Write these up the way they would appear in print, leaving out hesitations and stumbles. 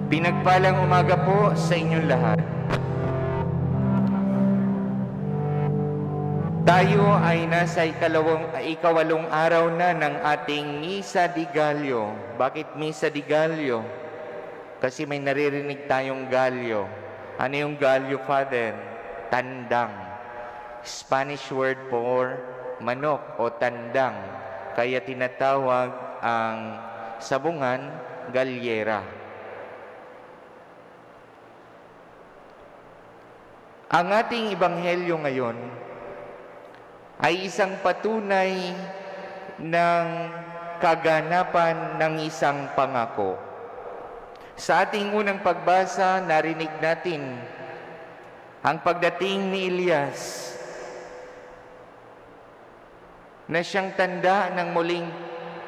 Pinagpalang umaga po sa inyong lahat. Tayo ay nasa ikawalong araw na ng ating Misa di Gallo. Bakit Misa di Gallo? Kasi may naririnig tayong Gallo. Ano yung Gallo, Father? Tandang. Spanish word for manok o tandang. Kaya tinatawag ang sabungan galyera. Ang ating ebanghelyo ngayon ay isang patunay ng kaganapan ng isang pangako. Sa ating unang pagbasa, narinig natin ang pagdating ni Elias na siyang tanda ng muling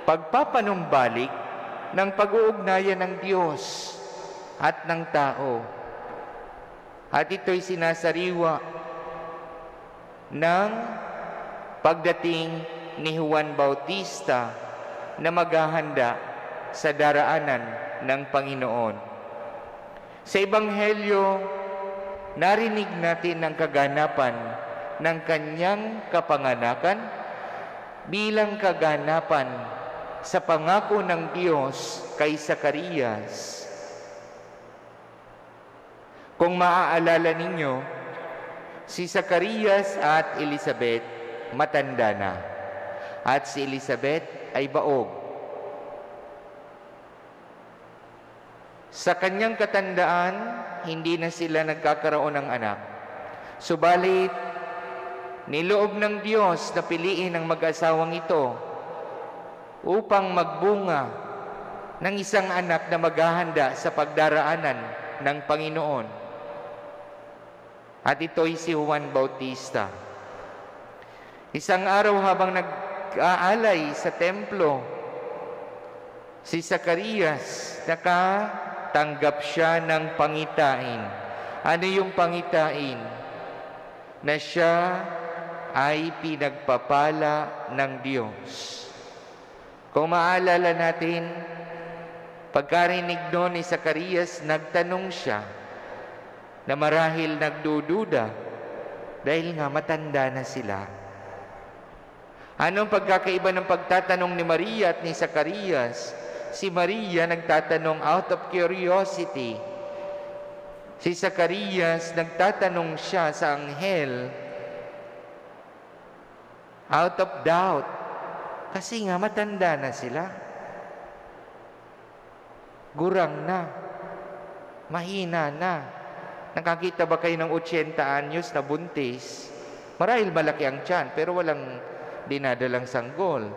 pagpapanumbalik ng pag-uugnayan ng Diyos at ng tao. At ito'y sinasariwa ng pagdating ni Juan Bautista na maghahanda sa daraanan ng Panginoon. Sa Ebanghelyo, narinig natin ang kaganapan ng kanyang kapanganakan bilang kaganapan sa pangako ng Diyos kay Zacarias. Kung maaalala ninyo, si Zacarias at Elizabeth matanda na, at si Elizabeth ay baog. Sa kanyang katandaan, hindi na sila nagkakaroon ng anak. Subalit, niloob ng Diyos na piliin ang mag-asawang ito upang magbunga ng isang anak na maghahanda sa pagdaraanan ng Panginoon. At ito'y si Juan Bautista. Isang araw habang nag-aalay sa templo, si Zacarias, nakatanggap siya ng pangitain. Ano yung pangitain? Na siya ay pinagpapala ng Diyos. Kung maalala natin, pagkarinig doon ni Zacarias, nagtanong siya na marahil nagdududa dahil nga matanda na sila. Anong pagkakaiba ng pagtatanong ni Maria at ni Zacarias? Si Maria nagtatanong out of curiosity. Si Zacarias nagtatanong siya sa anghel out of doubt. Kasi nga matanda na sila. Gurang na. Mahina na. Nakakita ba kayo ng 80 anyos na buntis? Marahil malaki ang tiyan, pero walang dinadalang sanggol.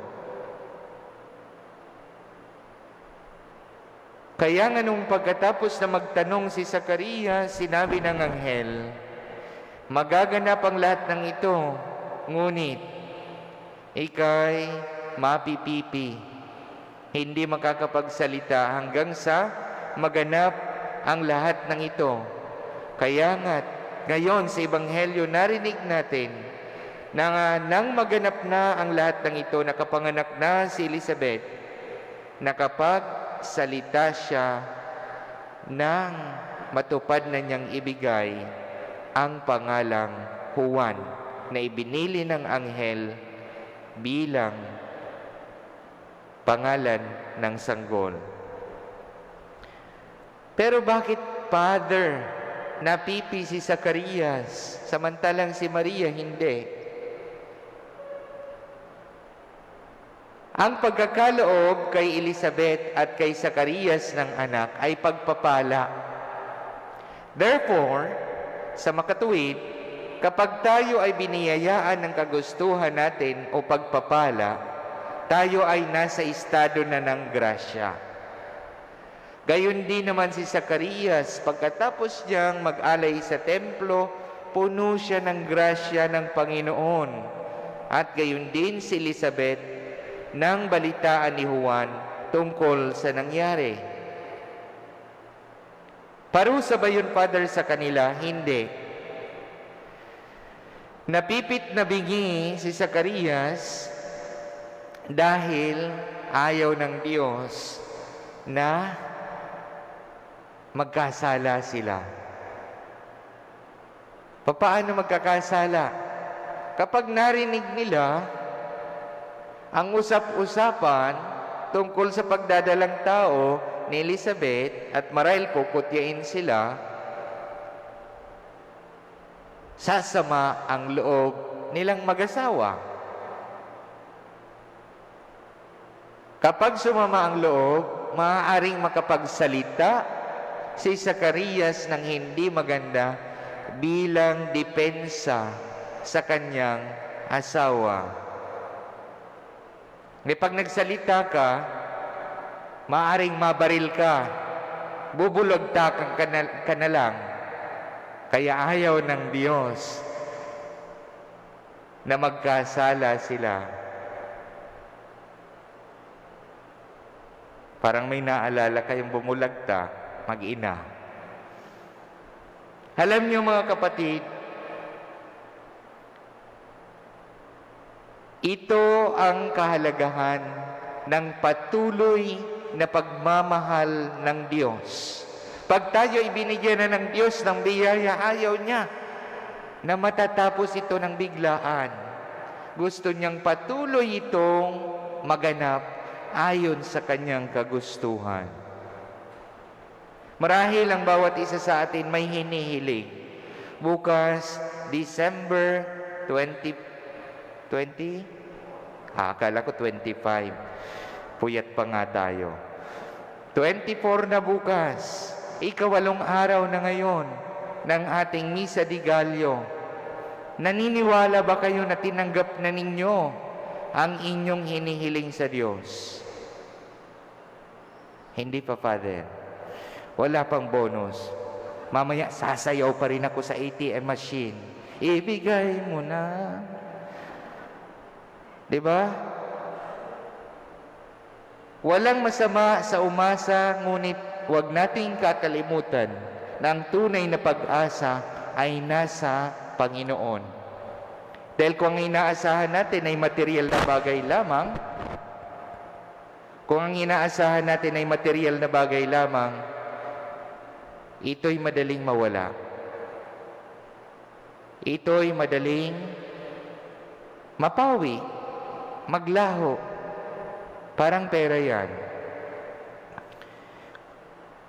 Kaya nga nung pagkatapos na magtanong si Zacarias, sinabi ng anghel, magaganap ang lahat ng ito, ngunit ika'y mapipipi. Hindi makakapagsalita hanggang sa maganap ang lahat ng ito. Kaya nga, ngayon sa Ebanghelyo, narinig natin na nang maganap na ang lahat ng ito, nakapanganak na si Elizabeth, nakapagsalita siya nang matupad na niyang ibigay ang pangalang Juan na ibinili ng anghel bilang pangalan ng sanggol. Pero bakit, Father, napipi si Zacarias, samantalang si Maria hindi? Ang pagkakaloob kay Elizabeth at kay Zacarias ng anak ay pagpapala. Therefore, sa makatuwid, kapag tayo ay biniyayaan ng kagustuhan natin o pagpapala, tayo ay nasa estado na ng grasya. Gayon din naman si Zacarias, pagkatapos niyang mag-alay sa templo, puno siya ng grasya ng Panginoon. At gayon din si Elizabeth, nang balitaan ni Juan tungkol sa nangyari. Parusa ba yun, Father, sa kanila? Hindi. Napipit na bingi si Zacarias dahil ayaw ng Diyos na magkasala sila. Paano magkakasala? Kapag narinig nila ang usap-usapan tungkol sa pagdadalang tao ni Elizabeth at marahil kukutyain sila, sasama ang loob nilang mag-asawa. Kapag sumama ang loob, maaaring makapagsalita si Zacarias ng hindi maganda bilang depensa sa kanyang asawa. Pag nagsalita ka, maaaring mabaril ka, bubulagtakan ka na lang. Kaya ayaw ng Diyos na magkasala sila. Parang may naalala kayong bumulagta, mag-ina. Alam niyo mga kapatid, ito ang kahalagahan ng patuloy na pagmamahal ng Diyos. Pag tayo ibinigyan na ng Diyos ng biyaya, ayaw niya na matatapos ito ng biglaan. Gusto niyang patuloy itong maganap ayon sa kanyang kagustuhan. Marahil ang bawat isa sa atin may hinihiling. Bukas, December 20? Akala ko 25. Puyat pa nga tayo. 24 na bukas. Ikawalong araw na ngayon ng ating Misa de Gallo. Naniniwala ba kayo na tinanggap na ninyo ang inyong hinihiling sa Diyos? Hindi pa, Father. Wala pang bonus. Mamaya sasayaw pa rin ako sa ATM machine. Ibigay mo na. Diba? Walang masama sa umasa, ngunit huwag nating kakalimutan na ang tunay na pag-asa ay nasa Panginoon. Dahil kung ang inaasahan natin ay material na bagay lamang, ito'y madaling mawala. Ito'y madaling mapawi, maglaho. Parang pera yan.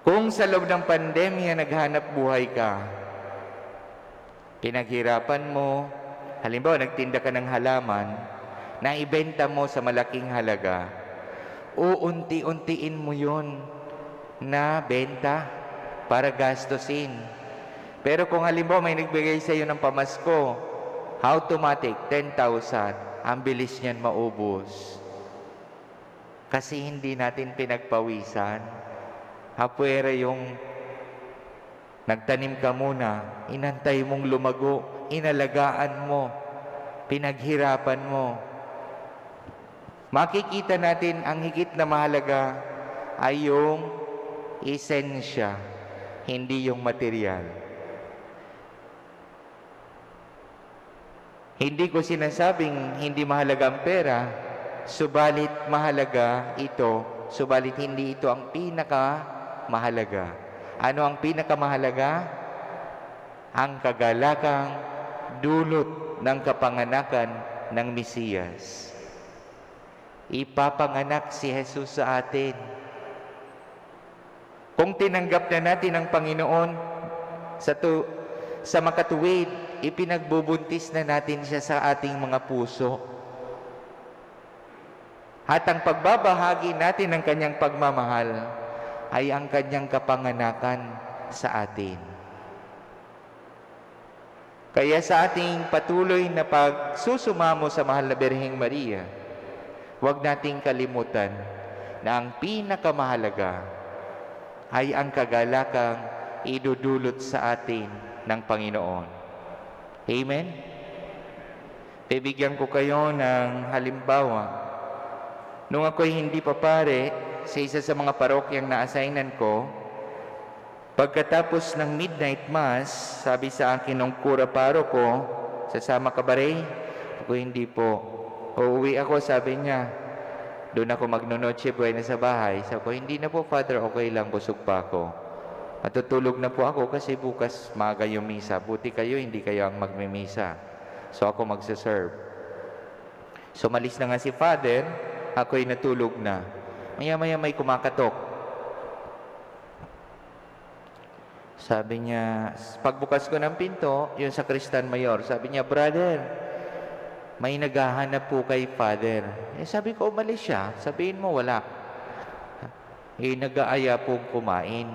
Kung sa loob ng pandemya naghanap buhay ka, pinaghirapan mo, halimbawa nagtinda ka ng halaman, na ibenta mo sa malaking halaga, uunti-untiin mo yun na benta para gastusin. Pero kung halimbawa may nagbigay sa iyo ng pamasko, automatic, 10,000, ang bilis niyan maubos. Kasi hindi natin pinagpawisan. Hapwera yung nagtanim ka muna, inantay mong lumago, inalagaan mo, pinaghirapan mo. Makikita natin ang higit na mahalaga ay yung esensya, hindi yung material. Hindi ko sinasabing hindi mahalaga ang pera, subalit mahalaga ito, subalit hindi ito ang pinakamahalaga. Ano ang pinakamahalaga? Ang kagalakang dulot ng kapanganakan ng Mesiyas. Ipapanganak si Jesus sa atin. Kung tinanggap na natin ang Panginoon sa makatuwid, ipinagbubuntis na natin siya sa ating mga puso. At ang pagbabahagi natin ng kanyang pagmamahal ay ang kanyang kapanganakan sa atin. Kaya sa ating patuloy na pagsusumamo sa mahal na Birheng Maria, huwag nating kalimutan na ang pinakamahalaga ay ang kagalakang idudulot sa atin ng Panginoon. Amen? Bibigyan ko kayo ng halimbawa. Nung ako'y hindi pa pare, sa isa sa mga parokyang na-assignan ko, pagkatapos ng midnight mass, sabi sa akin ng kura paroko, Sasama ka ba, Ray? Ako, hindi po. Uuwi ako, sabi niya. Doon ako magnonoche buena sa bahay. Sabi ko, hindi na po, Father, okay lang, busog pa ako. Matutulog na po ako kasi bukas maaga yung misa. Buti kayo, hindi kayo ang magmimisa. So ako magsaserve. So malis na nga si Father, ako'y natulog na. Maya-maya may kumakatok. Sabi niya, pagbukas ko ng pinto, yung sakristan mayor, sabi niya, Brother, may naghahanap po kay Father. Sabi ko, umalis siya. Sabihin mo, wala. Nag-aaya pong kumain.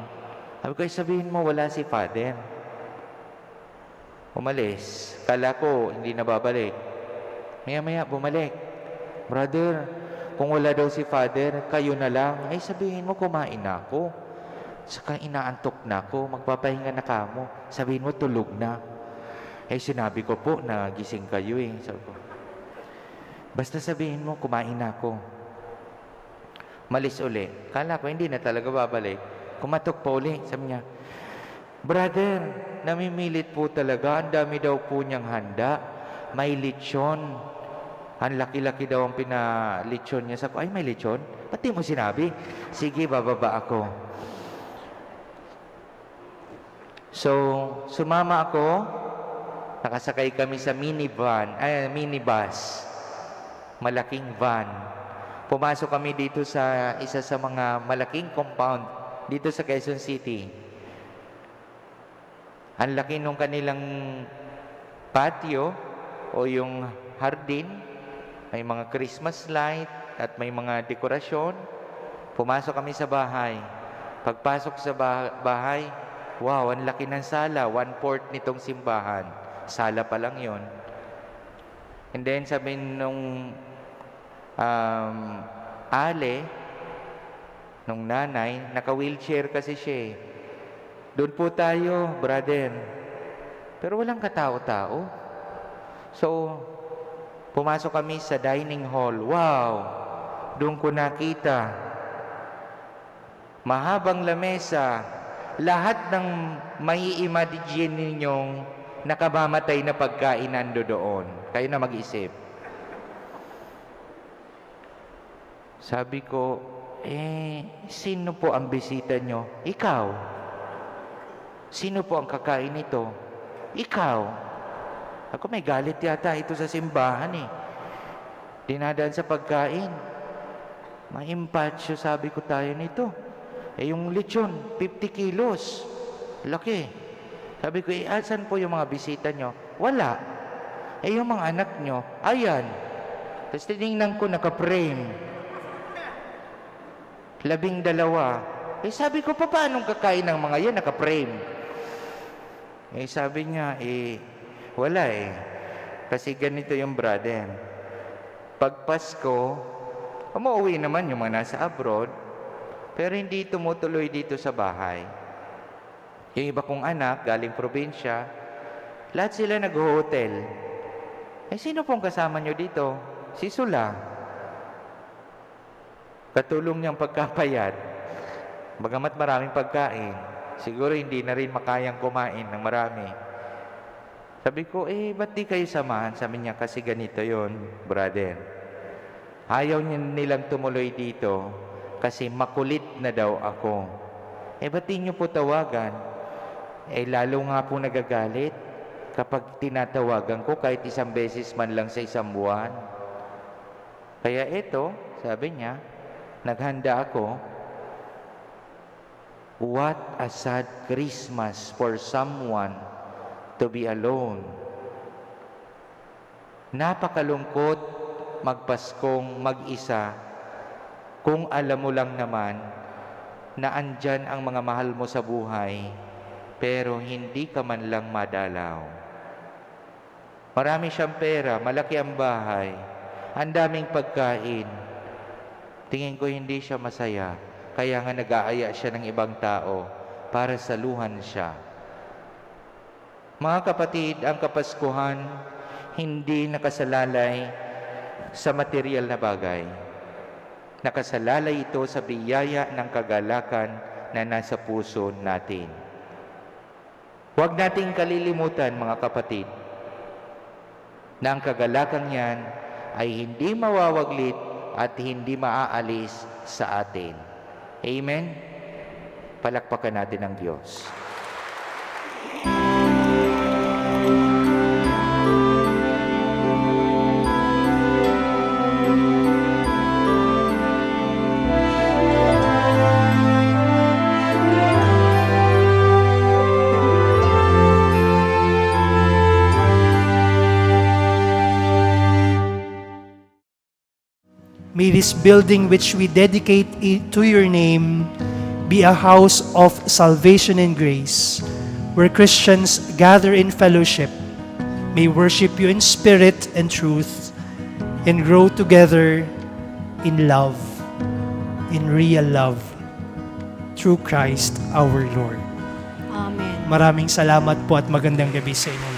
Sabi ko, sabihin mo, wala si Father. Umalis. Kala ko, hindi na babalik. Maya-maya, bumalik. Brother, kung wala daw si Father, kayo na lang. Sabihin mo, kumain na ako. Saka inaantok na ako, magpapahinga na kamo. Sabihin mo, tulog na. Sinabi ko po, nagising kayo Sabi ko, basta sabihin mo, kumain na ako. Malis uli. Kala ko, hindi na talaga babalik. Kumatok pa uli. Sabi niya, Brother, namimilit po talaga. Ang dami daw po niyang handa. May lechon. Ang laki-laki daw ang pinalechon niya. Sabi ko, may lechon? Ba't di mo sinabi? Sige, bababa ako. So, sumama ako, nakasakay kami sa minibus, malaking van. Pumasok kami dito sa isa sa mga malaking compound dito sa Quezon City. Ang laki nung kanilang patio o yung hardin, may mga Christmas light at may mga dekorasyon. Pumasok kami sa bahay. Pagpasok sa bahay, wow, ang laki ng sala. 1/4 nitong simbahan. Sala pa lang yon. And then sabi nung nung nanay, naka-wheelchair kasi siya Doon po tayo, brother. Pero walang katao-tao. So, pumasok kami sa dining hall. Wow! Doon ko nakita. Mahabang lamesa. Lahat ng mai-imagine ninyong nakamamatay na pagkain nando doon. Kayo na mag-isip. Sabi ko, sino po ang bisita nyo? Ikaw. Sino po ang kakain nito? Ikaw. Ako, may galit yata ito sa simbahan Dinadaan sa pagkain. Maimpatsyo, sabi ko tayo nito. Yung lechon, 50 kilos. Laki. Sabi ko, asan po yung mga bisita nyo? Wala. Yung mga anak nyo, ayan. Tapos tinignan ko, naka-frame. 12. Sabi ko, paano kakain ng mga yan, naka-frame? Sabi niya, wala Kasi ganito yung brother. Pag Pasko, umuwi naman yung mga nasa abroad, pero hindi tumutuloy dito sa bahay. Yung iba kong anak, galing probinsya, lahat sila nag-hotel. Sino pong kasama nyo dito? Si Sula. Katulong niyang pagkapayat. Bagamat maraming pagkain, siguro hindi na rin makayang kumain ng marami. Sabi ko, ba't di kayo samahan? Sabi niya, kasi ganito yon, brother. Ayaw nilang tumuloy dito kasi makulit na daw ako. Ba't di niyo po tawagan? Lalo nga po nagagalit kapag tinatawagan ko kahit isang beses man lang sa isang buwan. Kaya ito, sabi niya, naghanda ako. What a sad Christmas for someone to be alone. Napakalungkot magpaskong mag-isa kung alam mo lang naman na andyan ang mga mahal mo sa buhay pero hindi ka man lang madalaw. Marami siyang pera, malaki ang bahay, ang daming pagkain. Tingin ko hindi siya masaya. Kaya nga nag-aaya siya ng ibang tao para saluhan siya. Mga kapatid, ang Kapaskuhan hindi nakasalalay sa material na bagay. Nakasalalay ito sa biyaya ng kagalakan na nasa puso natin. Huwag nating kalilimutan, mga kapatid, na ang kagalakang yan ay hindi mawawaglit at hindi maaalis sa atin. Amen? Palakpakan natin ang Diyos. May this building which we dedicate to your name be a house of salvation and grace, where Christians gather in fellowship, may worship you in spirit and truth, and grow together in love, in real love, through Christ our Lord. Amen. Maraming salamat po at magandang gabi sa inyo.